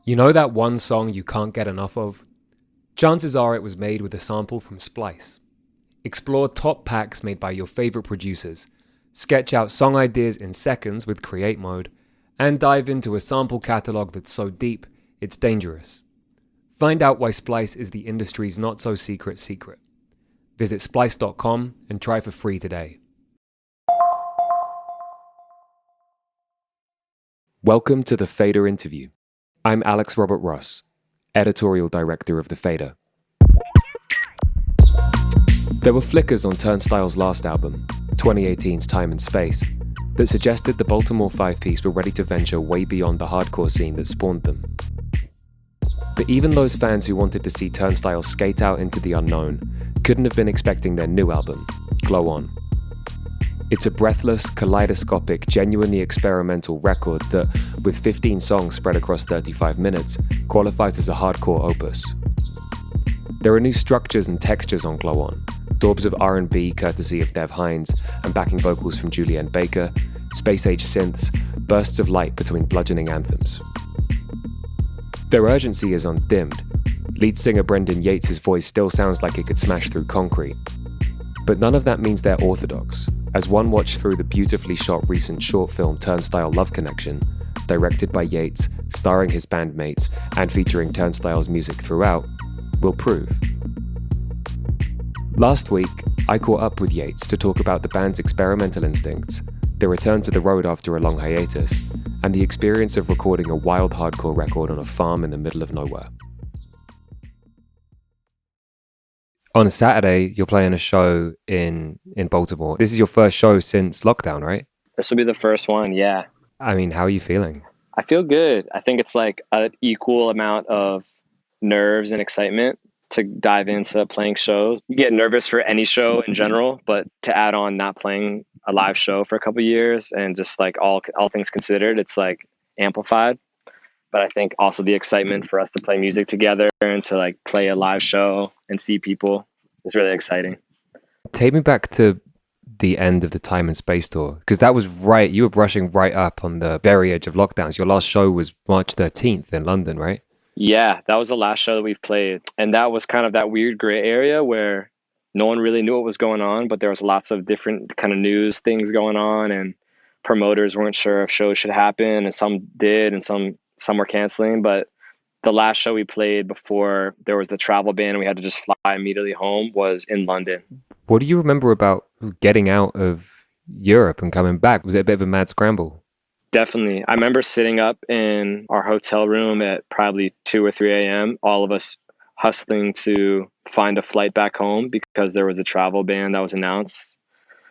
You know that one song you can't get enough of? Chances are it was made with a sample from Splice. Explore top packs made by your favorite producers, sketch out song ideas in seconds with Create Mode, and dive into a sample catalog that's so deep, it's dangerous. Find out why Splice is the industry's not so secret secret. Visit splice.com and try for free today. Welcome to the Fader interview. I'm Alex Robert Ross, Editorial Director of The Fader. There were flickers on Turnstile's last album, 2018's Time and Space, that suggested the Baltimore five-piece were ready to venture way beyond the hardcore scene that spawned them. But even those fans who wanted to see Turnstile skate out into the unknown couldn't have been expecting their new album, Glow On. It's a breathless, kaleidoscopic, genuinely experimental record that, with 15 songs spread across 35 minutes, qualifies as a hardcore opus. There are new structures and textures on Glow On, daubs of R&B courtesy of Dev Hynes and backing vocals from Julianne Baker, space-age synths, bursts of light between bludgeoning anthems. Their urgency is undimmed. Lead singer Brendan Yates' voice still sounds like it could smash through concrete. But none of that means they're orthodox. As one watched through the beautifully shot recent short film Turnstile Love Connection, directed by Yates, starring his bandmates, and featuring Turnstile's music throughout, will prove. Last week, I caught up with Yates to talk about the band's experimental instincts, the return to the road after a long hiatus, and the experience of recording a wild hardcore record on a farm in the middle of nowhere. On Saturday, you're playing a show in Baltimore. This is your first show since lockdown, right? This will be the first one, yeah. I mean, how are you feeling? I feel good. I think it's like an equal amount of nerves and excitement to dive into playing shows. You get nervous for any show in general, but to add on not playing a live show for a couple of years and just like all things considered, it's like amplified. But I think also the excitement for us to play music together and to like play a live show and see people is really exciting. Take me back to the end of the Time and Space tour, because that was right, you were brushing right up on the very edge of lockdowns. Your last show was March 13th in London, right? Yeah, that was the last show that we've played. And that was kind of that weird gray area where no one really knew what was going on, but there was lots of different kind of news things going on, and promoters weren't sure if shows should happen, and some did, and some were canceling. But the last show we played before there was the travel ban and we had to just fly immediately home was in London. What do you remember about getting out of Europe and coming back? Was it a bit of a mad scramble? Definitely. I remember sitting up in our hotel room at probably 2 or 3 a.m., all of us hustling to find a flight back home because there was a travel ban that was announced.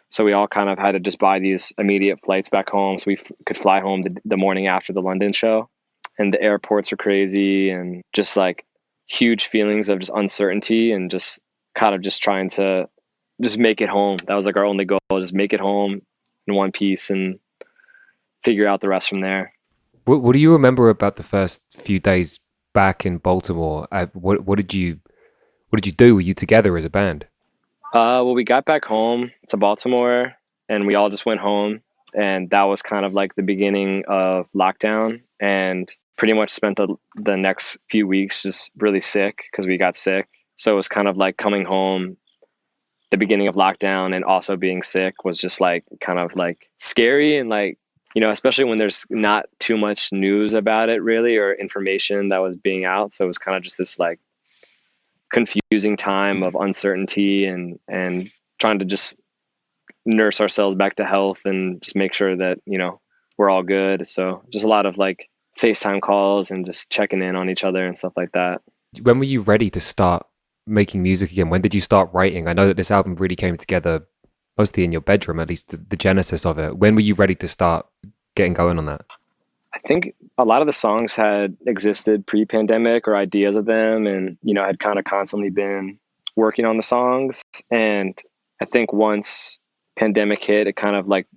So we all kind of had to just buy these immediate flights back home so we could fly home the morning after the London show. And the airports are crazy and just like huge feelings of just uncertainty and just kind of just trying to just make it home. That was like our only goal, just make it home in one piece and figure out the rest from there. What do you remember about the first few days back in Baltimore? What did you do? Were you together as a band? Well, we got back home to Baltimore and we all just went home. And that was kind of like the beginning of lockdown, and pretty much spent the next few weeks just really sick because we got sick. So it was kind of like coming home, the beginning of lockdown, and also being sick was just like kind of like scary. And like, especially when there's not too much news about it really, or information that was being out. So it was kind of just this like confusing time of uncertainty and trying to just nurse ourselves back to health and just make sure that, we're all good. So just a lot of like FaceTime calls and just checking in on each other and stuff like that. When were you ready to start making music again? When did you start writing? I know that this album really came together mostly in your bedroom, at least the genesis of it. When were you ready to start getting going on that? I think a lot of the songs had existed pre-pandemic, or ideas of them, and, had kind of constantly been working on the songs. And I think once pandemic hit, it kind of like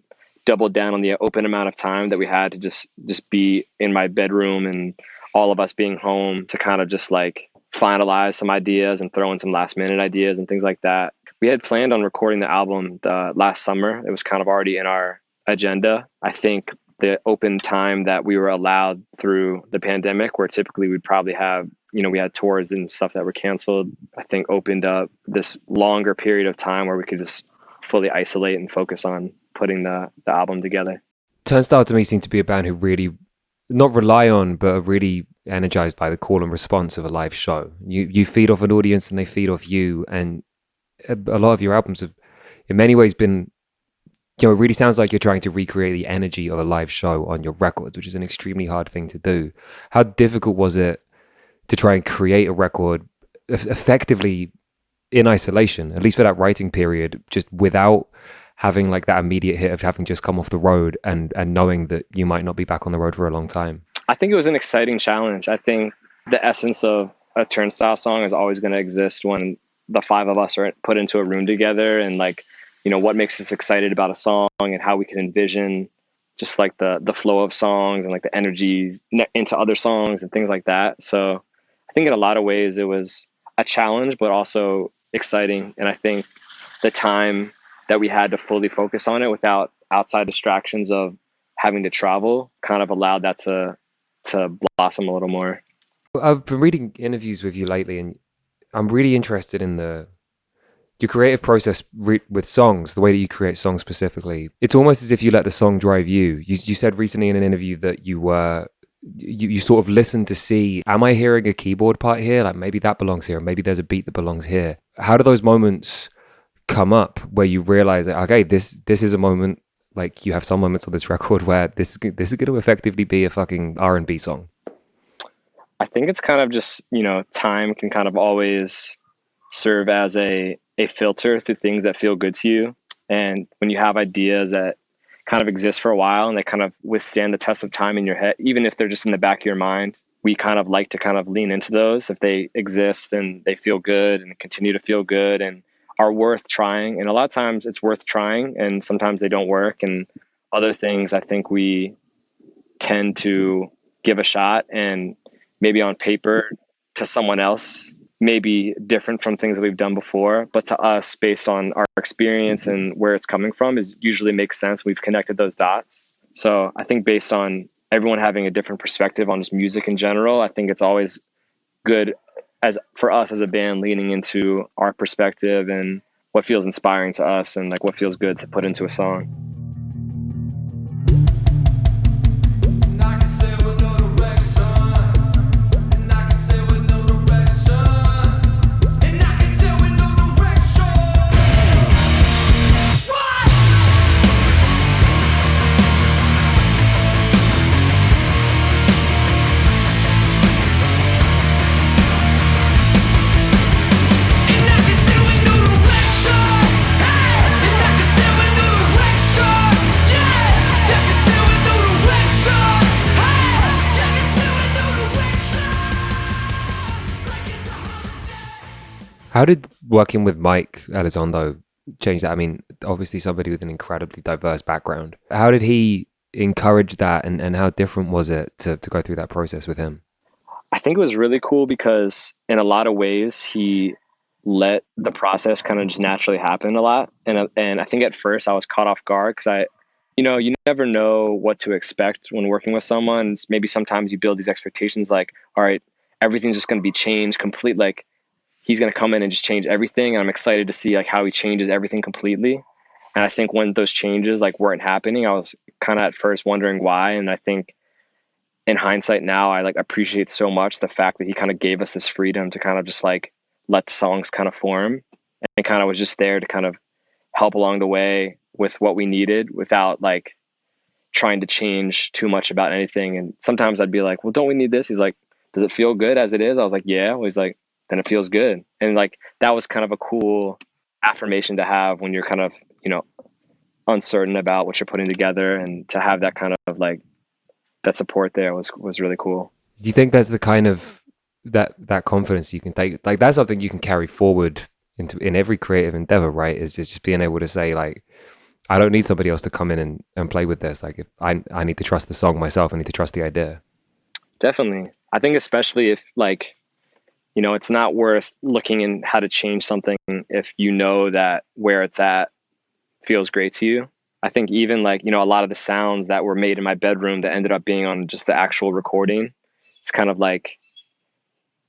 doubled down on the open amount of time that we had to just be in my bedroom and all of us being home to kind of just like finalize some ideas and throw in some last minute ideas and things like that. We had planned on recording the album last summer. It was kind of already in our agenda. I think the open time that we were allowed through the pandemic, where typically we'd probably have, we had tours and stuff that were canceled, I think opened up this longer period of time where we could just fully isolate and focus on putting the album together. Turnstile to me seemed to be a band who really not rely on, but are really energized by the call and response of a live show. You feed off an audience and they feed off you. And a lot of your albums have in many ways been, it really sounds like you're trying to recreate the energy of a live show on your records, which is an extremely hard thing to do. How difficult was it to try and create a record effectively in isolation, at least for that writing period, just without having like that immediate hit of having just come off the road and knowing that you might not be back on the road for a long time? I think it was an exciting challenge. I think the essence of a Turnstile song is always going to exist when the five of us are put into a room together, and like, what makes us excited about a song and how we can envision just like the flow of songs and like the energies into other songs and things like that. So I think in a lot of ways it was a challenge, but also exciting. And I think the time that we had to fully focus on it without outside distractions of having to travel kind of allowed that to blossom a little more. I've been reading interviews with you lately, and I'm really interested in your creative process with songs, the way that you create songs specifically. It's almost as if you let the song drive you. You said recently in an interview that you sort of listen to see, am I hearing a keyboard part here? Like maybe that belongs here, or maybe there's a beat that belongs here. How do those moments come up where you realize that, okay, this is a moment, like you have some moments on this record where this is going to effectively be a fucking R&B song? I think it's kind of just, time can kind of always serve as a filter through things that feel good to you. And when you have ideas that kind of exist for a while and they kind of withstand the test of time in your head, even if they're just in the back of your mind, we kind of like to kind of lean into those if they exist and they feel good and continue to feel good and are worth trying. And a lot of times it's worth trying, and sometimes they don't work. And other things I think we tend to give a shot, and maybe on paper to someone else may be different from things that we've done before, but to us, based on our experience and where it's coming from, is usually makes sense. We've connected those dots. So I think based on everyone having a different perspective on just music in general, I think it's always good as for us as a band leaning into our perspective and what feels inspiring to us and like what feels good to put into a song. How did working with Mike Elizondo change that? I mean, obviously somebody with an incredibly diverse background. How did he encourage that, and how different was it to go through that process with him? I think it was really cool because in a lot of ways he let the process kind of just naturally happen a lot. And I think at first I was caught off guard because you never know what to expect when working with someone. Maybe sometimes you build these expectations like, all right, everything's just going to be changed complete. Like he's going to come in and just change everything. And I'm excited to see like how he changes everything completely. And I think when those changes like weren't happening, I was kind of at first wondering why. And I think in hindsight now, I like appreciate so much the fact that he kind of gave us this freedom to kind of just like let the songs kind of form, and kind of was just there to kind of help along the way with what we needed without like trying to change too much about anything. And sometimes I'd be like, well, don't we need this? He's like, does it feel good as it is? I was like, yeah. Well, he's like, then it feels good. And like, that was kind of a cool affirmation to have when you're kind of, uncertain about what you're putting together, and to have that kind of like that support there was really cool. Do you think that's the kind of that confidence you can take? Like that's something you can carry forward in every creative endeavor, right? Is just being able to say like, I don't need somebody else to come in and play with this. Like if I need to trust the song myself. I need to trust the idea. Definitely. I think especially if like, it's not worth looking in how to change something if you know that where it's at feels great to you. I think even like, a lot of the sounds that were made in my bedroom that ended up being on just the actual recording, it's kind of like,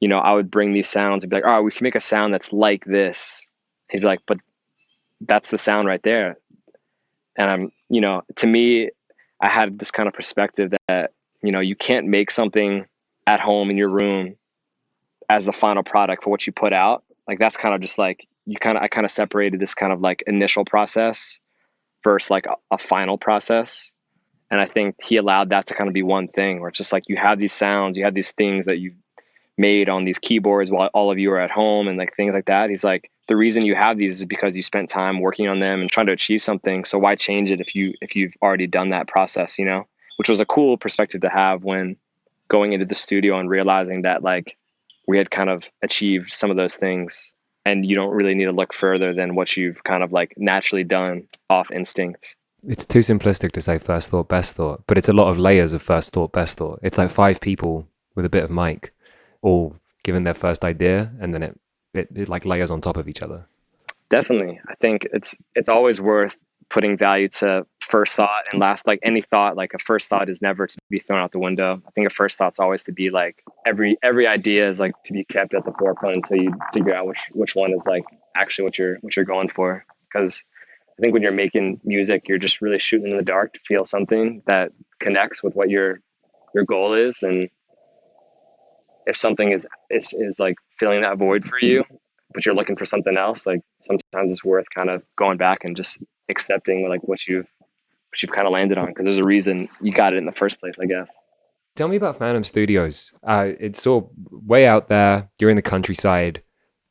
I would bring these sounds and be like, all right, we can make a sound that's like this. He'd be like, but that's the sound right there. And to me, I had this kind of perspective that, you can't make something at home in your room as the final product for what you put out. Like that's kind of just like, I kind of separated this kind of like initial process versus like a final process. And I think he allowed that to kind of be one thing where it's just like, you have these sounds, you have these things that you've made on these keyboards while all of you are at home and like things like that. He's like, the reason you have these is because you spent time working on them and trying to achieve something. So why change it if you've already done that process, which was a cool perspective to have when going into the studio and realizing that like we had kind of achieved some of those things and you don't really need to look further than what you've kind of like naturally done off instinct. It's too simplistic to say first thought, best thought, but it's a lot of layers of first thought, best thought. It's like 5 people with a bit of mic all given their first idea, and then it like layers on top of each other. Definitely. I think it's always worth putting value to first thought and last, like any thought, like a first thought is never to be thrown out the window. I think a first thought's always to be like every idea is like to be kept at the forefront until you figure out which one is like actually what you're going for. Because I think when you're making music, you're just really shooting in the dark to feel something that connects with what your goal is. And if something is like filling that void for you, but you're looking for something else, like sometimes it's worth kind of going back and just accepting like what you've kind of landed on, because there's a reason you got it in the first place, I guess. Tell me about Phantom Studios. It's sort of way out there. You're in the countryside.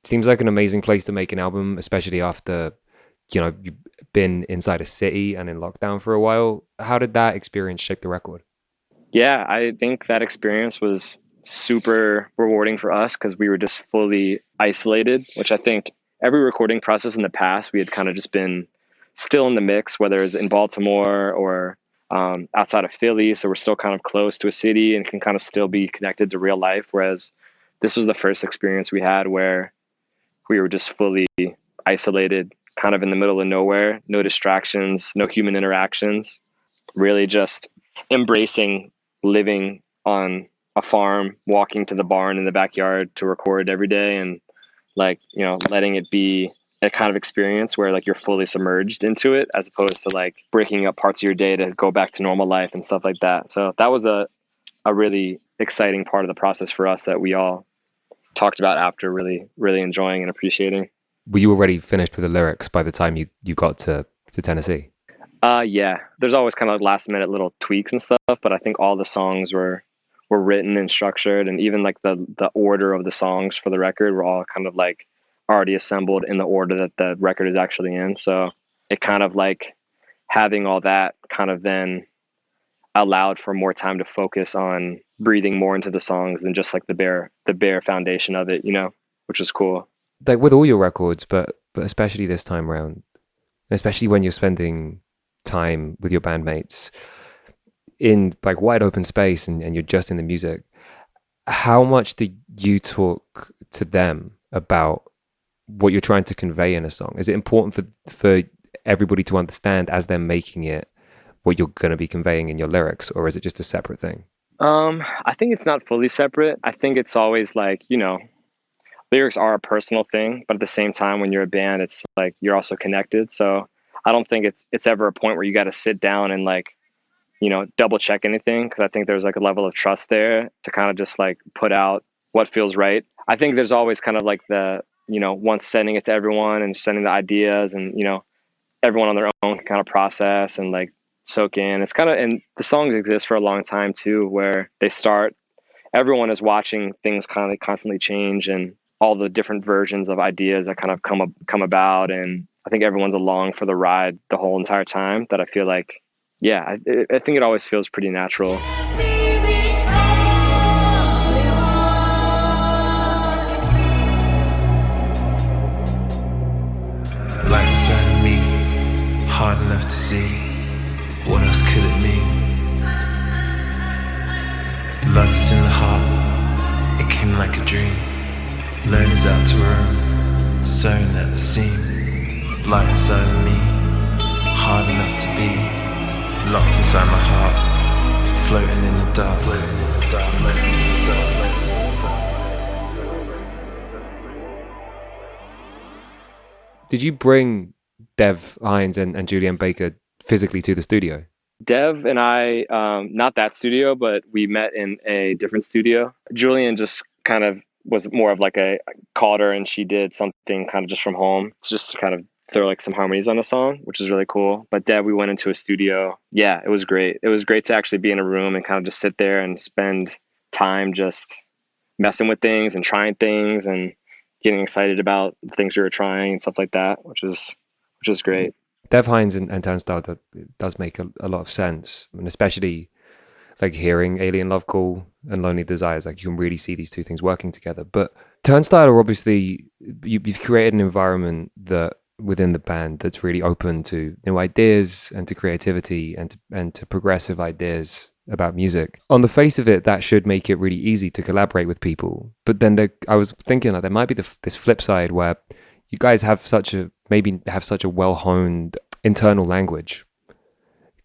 Seems like an amazing place to make an album, especially after, you've been inside a city and in lockdown for a while. How did that experience shape the record? Yeah, I think that experience was super rewarding for us because we were just fully isolated, which I think every recording process in the past, we had kind of just been still in the mix, whether it's in Baltimore or outside of Philly. So we're still kind of close to a city and can kind of still be connected to real life. Whereas this was the first experience we had where we were just fully isolated, kind of in the middle of nowhere, no distractions, no human interactions, really just embracing living on a farm, walking to the barn in the backyard to record every day, and like, letting it be a kind of experience where like you're fully submerged into it, as opposed to like breaking up parts of your day to go back to normal life and stuff like that. So that was a really exciting part of the process for us that we all talked about after, really, really enjoying and appreciating. Were you already finished with the lyrics by the time you got to Tennessee? Yeah, there's always kind of last minute little tweaks and stuff, but I think all the songs were written and structured, and even like the order of the songs for the record were all kind of like already assembled in the order that the record is actually in. So it kind of like having all that kind of then allowed for more time to focus on breathing more into the songs than just like the bare foundation of it, which was cool. Like with all your records, but especially this time around, especially when you're spending time with your bandmates in like wide open space and you're just in the music, how much do you talk to them about what you're trying to convey in a song? Is it important for everybody to understand as they're making it what you're going to be conveying in your lyrics, or is it just a separate thing? I think it's not fully separate. I think it's always like, lyrics are a personal thing, but at the same time, when you're a band, it's like you're also connected. So I don't think it's ever a point where you got to sit down and like, double check anything, because I think there's like a level of trust there to kind of just like put out what feels right. I think there's always kind of like the, once sending it to everyone and sending the ideas, and, everyone on their own kind of process and like soak in. It's kind of, and the songs exist for a long time too, where they start, everyone is watching things kind of constantly change and all the different versions of ideas that kind of come about. And I think everyone's along for the ride the whole entire time, that I feel like, yeah, I think it always feels pretty natural. Light inside of me, hard enough to see. What else could it mean? Love is in the heart, it came like a dream. Learners out to roam, sewing at the seam. Light inside of me, hard enough to be locked inside my heart, floating in the dark. Did you bring Dev Hines and Julianne Baker physically to the studio? Dev and I, not that studio, but we met in a different studio. Julian just kind of was more of like I called her and she did something kind of just from home. It's just to kind of throw like some harmonies on the song, which is really cool. But Dev, we went into a studio. Yeah, it was great. It was great to actually be in a room and kind of just sit there and spend time just messing with things and trying things and getting excited about the things we were trying and stuff like that, which is great. Dev Hines and Turnstile, that does make a lot of sense, and especially like hearing Alien Love Call and Lonely Desires, like you can really see these two things working together. But Turnstile are obviously, you've created an environment that within the band that's really open to new ideas and to creativity and to progressive ideas about music. On the face of it, that should make it really easy to collaborate with people. But then I was thinking like there might be this flip side where you guys have such a well-honed internal language.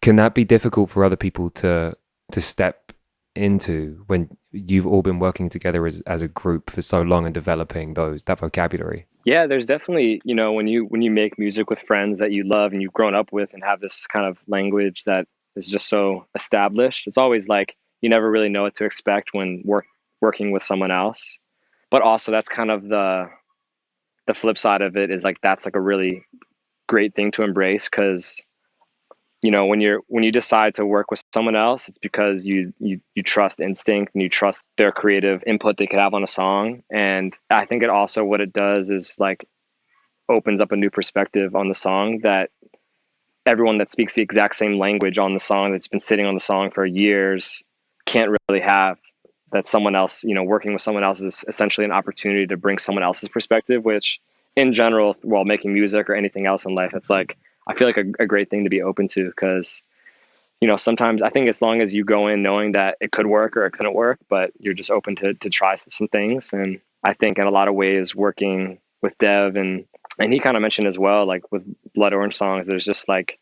Can that be difficult for other people to step into when you've all been working together as a group for so long and developing that vocabulary? Yeah, there's definitely, when you make music with friends that you love and you've grown up with and have this kind of language that is just so established, it's always like you never really know what to expect when working with someone else. But also that's kind of the flip side of it is like that's like a really great thing to embrace, because when you decide to work with someone else, it's because you trust instinct and you trust their creative input they could have on a song. And I think it also, what it does is like opens up a new perspective on the song that everyone that speaks the exact same language on the song, that's been sitting on the song for years, can't really have. That someone else, working with someone else is essentially an opportunity to bring someone else's perspective, which in general, while making music or anything else in life, it's like, I feel like a great thing to be open to, because, sometimes I think as long as you go in knowing that it could work or it couldn't work, but you're just open to try some things. And I think in a lot of ways working with Dev and he kind of mentioned as well, like with Blood Orange Songs, there's just like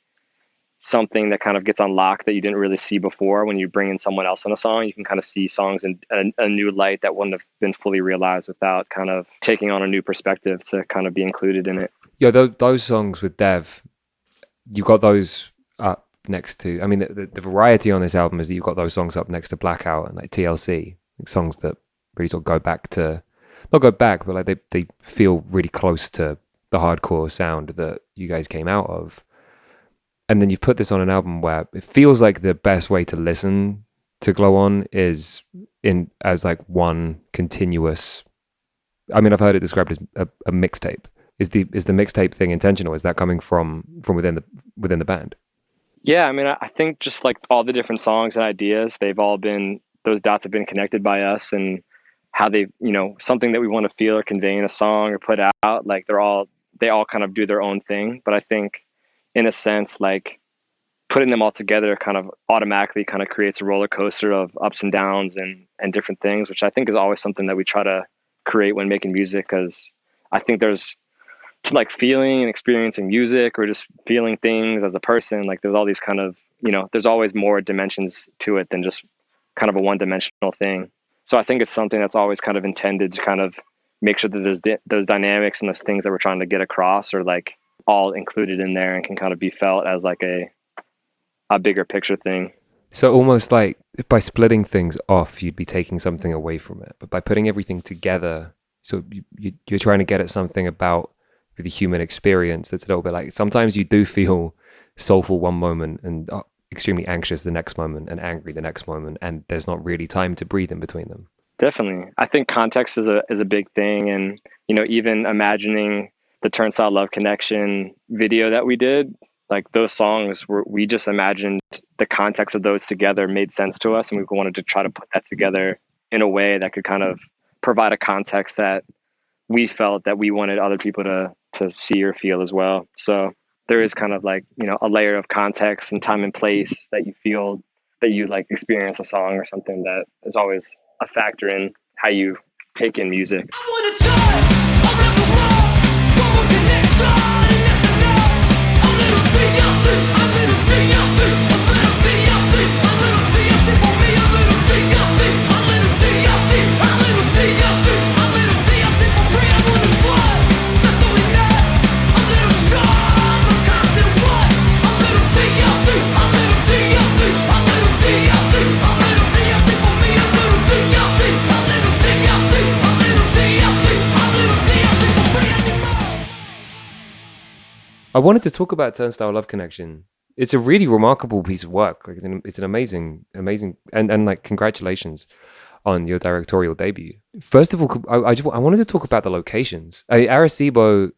something that kind of gets unlocked that you didn't really see before. When you bring in someone else on a song, you can kind of see songs in a new light that wouldn't have been fully realized without kind of taking on a new perspective to kind of be included in it. Yeah, those songs with Dev, you got those up next to, I mean, the variety on this album is that you've got those songs up next to Blackout and like TLC, like songs that really sort of not go back, but like they feel really close to the hardcore sound that you guys came out of. And then you've put this on an album where it feels like the best way to listen to Glow On is as like one continuous, I mean, I've heard it described as a mixtape. Is the mixtape thing intentional? Is that coming from within the band? Yeah, I mean, I think just like all the different songs and ideas, those dots have been connected by us, and how they, something that we want to feel or convey in a song or put out, like they all kind of do their own thing. But I think in a sense, like putting them all together kind of automatically kind of creates a roller coaster of ups and downs and different things, which I think is always something that we try to create when making music. Because I think there's like feeling and experiencing music or just feeling things as a person, like there's all these kind of, there's always more dimensions to it than just kind of a one-dimensional thing. So I think it's something that's always kind of intended to kind of make sure that there's those dynamics and those things that we're trying to get across are like all included in there and can kind of be felt as like a bigger picture thing. So almost like if by splitting things off, you'd be taking something away from it, but by putting everything together, so you're trying to get at something about the human experience that's a little bit like, sometimes you do feel soulful one moment and extremely anxious the next moment and angry the next moment, and there's not really time to breathe in between them. Definitely. I think context is a big thing. And, even imagining the Turnstile Love Connection video that we did, like those songs we just imagined the context of those together made sense to us. And we wanted to try to put that together in a way that could kind of provide a context that we felt that we wanted other people to see or feel as well. So there is kind of like, a layer of context and time and place that you feel that you like experience a song or something that is always a factor in how you take in music. I I wanted to talk about Turnstile Love Connection. It's a really remarkable piece of work. Like it's an amazing, amazing, and like congratulations on your directorial debut. First of all, I wanted to talk about the locations. Arecibo.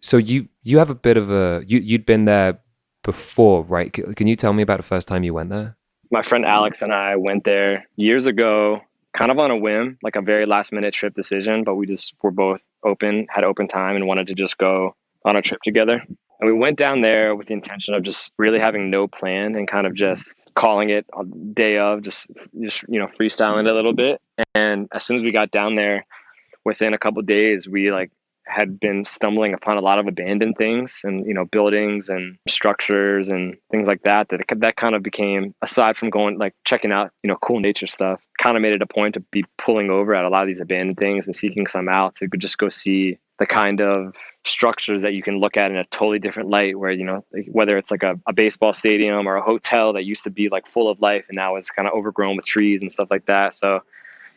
So you have a bit of you'd been there before, right? Can you tell me about the first time you went there? My friend Alex and I went there years ago, kind of on a whim, like a very last minute trip decision, but we just were both had open time and wanted to just go on a trip together. And we went down there with the intention of just really having no plan and kind of just calling it a day of just freestyling a little bit. And as soon as we got down there, within a couple of days, we like had been stumbling upon a lot of abandoned things and buildings and structures and things like that kind of became, aside from going like checking out cool nature stuff, kind of made it a point to be pulling over at a lot of these abandoned things and seeking some out to just go see the kind of structures that you can look at in a totally different light, where like, whether it's like a baseball stadium or a hotel that used to be like full of life and now is kind of overgrown with trees and stuff like that. So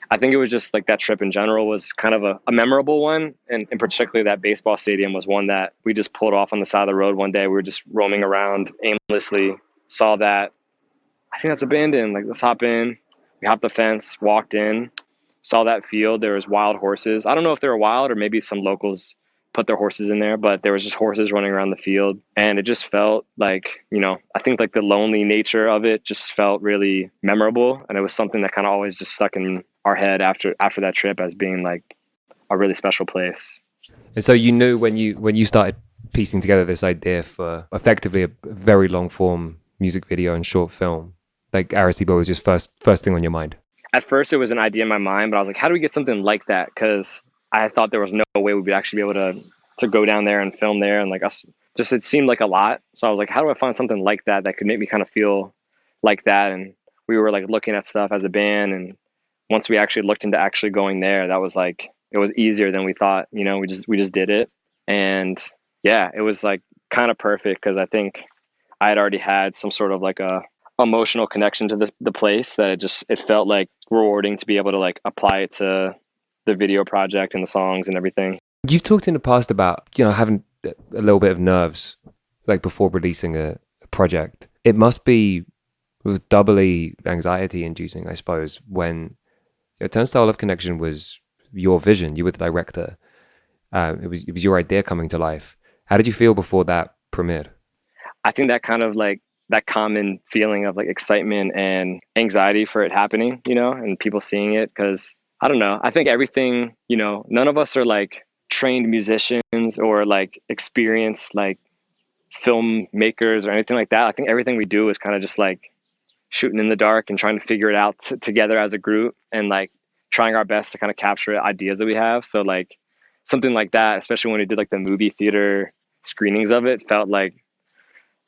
I think it was just like that trip in general was kind of a memorable one. And particularly that baseball stadium was one that we just pulled off on the side of the road one day. We were just roaming around aimlessly, saw that, I think that's abandoned. Like, let's hop in. We hopped the fence, walked in, saw that field. There was wild horses. I don't know if they were wild or maybe some locals put their horses in there, but there was just horses running around the field. And it just felt like, I think like the lonely nature of it just felt really memorable. And it was something that kind of always just stuck in our head after that trip as being like a really special place. And so you knew when you started piecing together this idea for effectively a very long form music video and short film, like Arecibo was just first thing on your mind. At first it was an idea in my mind, but I was like, how do we get something like that? Because I thought there was no way we would actually be able to go down there and film there, and like us, just it seemed like a lot. So I was like, how do I find something like that could make me kind of feel like that? And we were like looking at stuff as a band, and once we actually looked into actually going there, that was like, it was easier than we thought. We just did it, and yeah, it was like kind of perfect because I think I had already had some sort of like a emotional connection to the place that it felt like rewarding to be able to like apply it to the video project and the songs and everything. You've talked in the past about, having a little bit of nerves, like before releasing a project. It must be doubly anxiety inducing, I suppose, when Turnstile Love Connection was your vision. You were the director. It was your idea coming to life. How did you feel before that premiered? I think that kind of like that common feeling of like excitement and anxiety for it happening, and people seeing it. Because I don't know, I think everything, none of us are like trained musicians or like experienced like filmmakers or anything like that. I think everything we do is kind of just like shooting in the dark and trying to figure it out together as a group, and like trying our best to kind of capture ideas that we have. So like something like that, especially when we did like the movie theater screenings of it, felt like,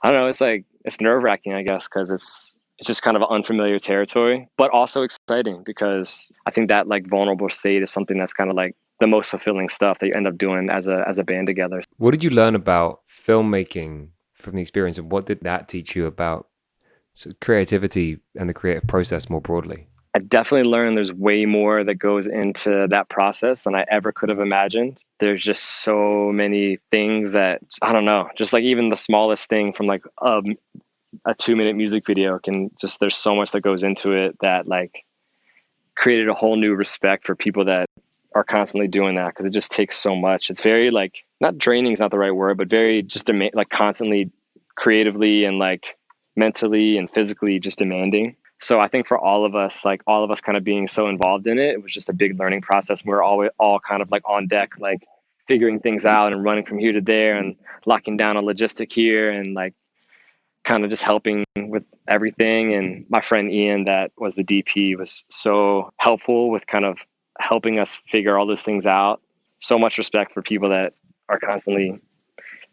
I don't know, it's like, it's nerve wracking, I guess, because it's just kind of unfamiliar territory, but also exciting because I think that like vulnerable state is something that's kind of like the most fulfilling stuff that you end up doing as a band together. What did you learn about filmmaking from the experience, and what did that teach you about creativity and the creative process more broadly? I definitely learned there's way more that goes into that process than I ever could have imagined. There's just so many things that, I don't know, just like even the smallest thing from like a 2-minute music video there's so much that goes into it that like created a whole new respect for people that are constantly doing that, because it just takes so much. It's very like, not draining is not the right word, but very just like constantly creatively and like mentally and physically just demanding. So I think for all of us kind of being so involved in it, it was just a big learning process. We're all kind of like on deck, like figuring things out and running from here to there and locking down a logistic here and like kind of just helping with everything. And my friend Ian, that was the DP, was so helpful with kind of helping us figure all those things out. So much respect for people that are constantly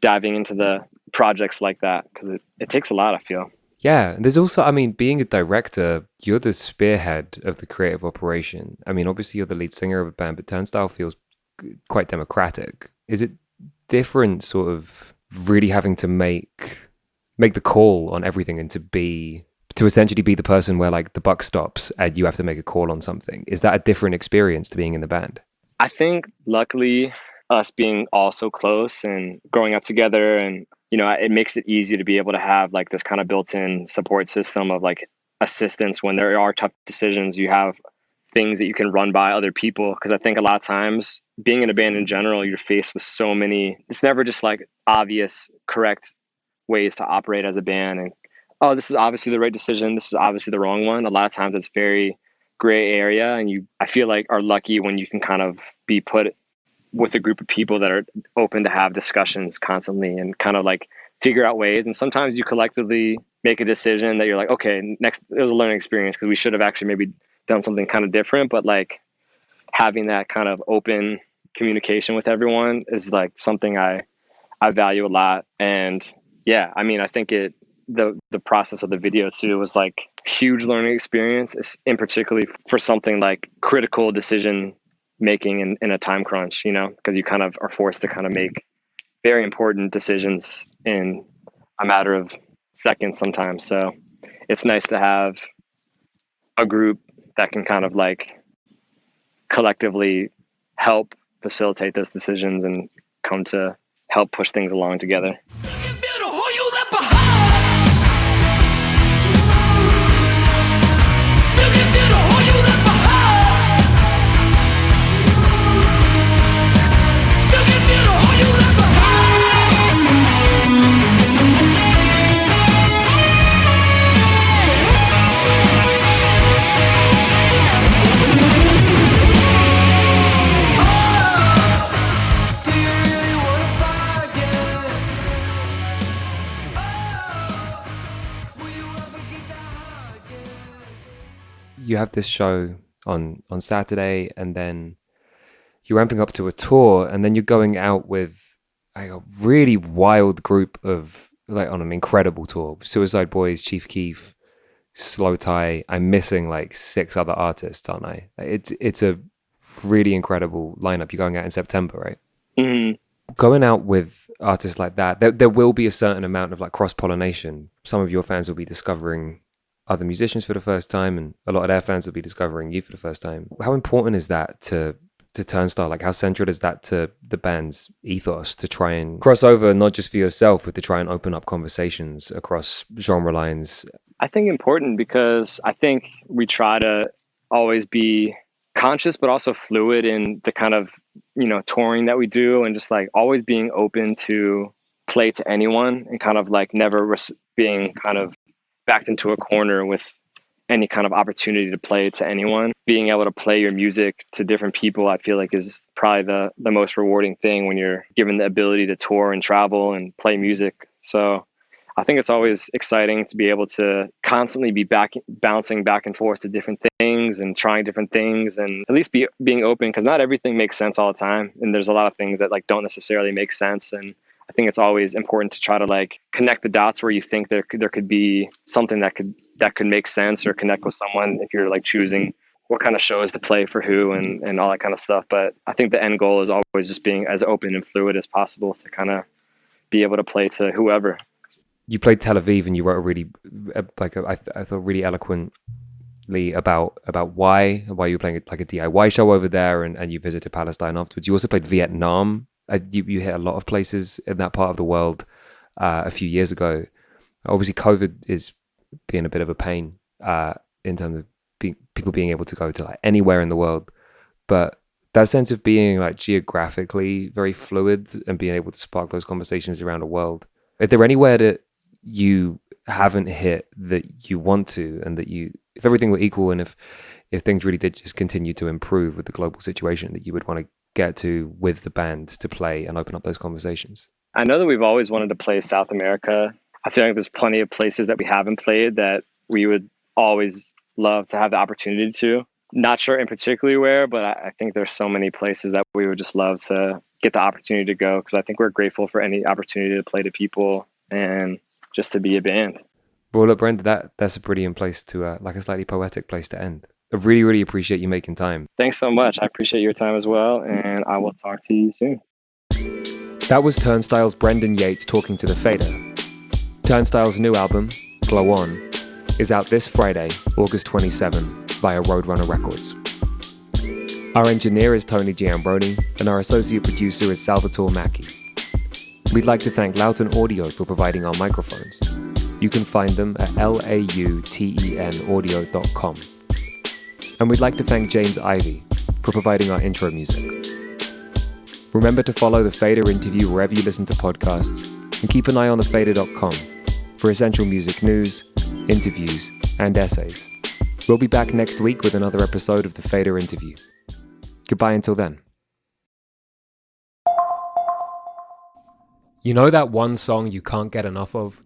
diving into the projects like that, because it takes a lot, I feel. Yeah, and there's also, I mean, being a director, you're the spearhead of the creative operation. I mean, obviously you're the lead singer of a band, but Turnstile feels quite democratic. Is it different, sort of really having to make the call on everything and to essentially be the person where like the buck stops and you have to make a call on something? Is that a different experience to being in the band? I think luckily us being all so close and growing up together and it makes it easy to be able to have like this kind of built-in support system of like assistance when there are tough decisions. You have things that you can run by other people, because I think a lot of times being in a band in general, you're faced with so many, it's never just like obvious correct ways to operate as a band and, oh, this is obviously the right decision, this is obviously the wrong one. A lot of times it's very gray area, and I feel like are lucky when you can kind of be put with a group of people that are open to have discussions constantly and kind of like figure out ways. And sometimes you collectively make a decision that you're like, okay, next, it was a learning experience because we should have actually maybe done something kind of different. But like having that kind of open communication with everyone is like something I value a lot. And yeah, I mean, I think the process of the video too was like huge learning experience, in particularly for something like critical decision making in a time crunch, because you kind of are forced to kind of make very important decisions in a matter of seconds sometimes. So it's nice to have a group that can kind of like collectively help facilitate those decisions and come to help push things along together. You have this show on Saturday, and then you're ramping up to a tour, and then you're going out with like a really wild group of, like, on an incredible tour. Suicide Boys, Chief Keef, Slow Tie. I'm missing like 6 other artists, aren't I? It's a really incredible lineup. You're going out in September, right? Mm-hmm. Going out with artists like that, there will be a certain amount of like cross-pollination. Some of your fans will be discovering other musicians for the first time, and a lot of their fans will be discovering you for the first time. How important is that to Turnstile? Like, how central is that to the band's ethos to try and cross over, not just for yourself, but to try and open up conversations across genre lines? I think important, because I think we try to always be conscious but also fluid in the kind of touring that we do, and just like always being open to play to anyone, and kind of like never being kind of backed into a corner with any kind of opportunity to play to anyone. Being able to play your music to different people, I feel like, is probably the most rewarding thing when you're given the ability to tour and travel and play music. So I think it's always exciting to be able to constantly be bouncing back and forth to different things and trying different things, and at least being open, because not everything makes sense all the time. And there's a lot of things that like don't necessarily make sense. And I think it's always important to try to like connect the dots where you think there could be something that could make sense or connect with someone, if you're like choosing what kind of shows to play for who and all that kind of stuff. But I think the end goal is always just being as open and fluid as possible to kind of be able to play to whoever. You played Tel Aviv, and you wrote a really I thought really eloquently about why you were playing like a DIY show over there, and you visited Palestine afterwards. You also played Vietnam. You hit a lot of places in that part of the world a few years ago. Obviously, COVID is being a bit of a pain in terms of people being able to go to like anywhere in the world. But that sense of being like geographically very fluid and being able to spark those conversations around the world. Is there anywhere that you haven't hit that you want to, and that if everything were equal, and if things really did just continue to improve with the global situation, that you would want to get to with the band to play and open up those conversations? I know that we've always wanted to play South America. I feel like there's plenty of places that we haven't played that we would always love to have the opportunity to. Not sure in particular where, but I think there's so many places that we would just love to get the opportunity to go, because I think we're grateful for any opportunity to play to people and just to be a band. Well, look, Brenda, that's a brilliant place to, like a slightly poetic place to end. I really, really appreciate you making time. Thanks so much. I appreciate your time as well, and I will talk to you soon. That was Turnstile's Brendan Yates talking to The Fader. Turnstile's new album, Glow On, is out this Friday, August 27, via Roadrunner Records. Our engineer is Tony Giambroni, and our associate producer is Salvatore Macchi. We'd like to thank Loughton Audio for providing our microphones. You can find them at lautenaudio.com. And we'd like to thank James Ivey for providing our intro music. Remember to follow The Fader Interview wherever you listen to podcasts, and keep an eye on thefader.com for essential music news, interviews, and essays. We'll be back next week with another episode of The Fader Interview. Goodbye until then. You know that one song you can't get enough of?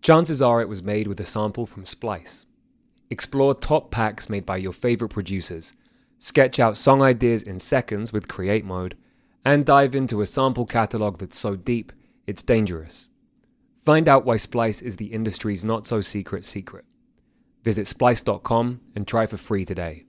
Chances are it was made with a sample from Splice. Explore top packs made by your favorite producers, sketch out song ideas in seconds with Create Mode, and dive into a sample catalog that's so deep, it's dangerous. Find out why Splice is the industry's not-so-secret secret. Visit splice.com and try for free today.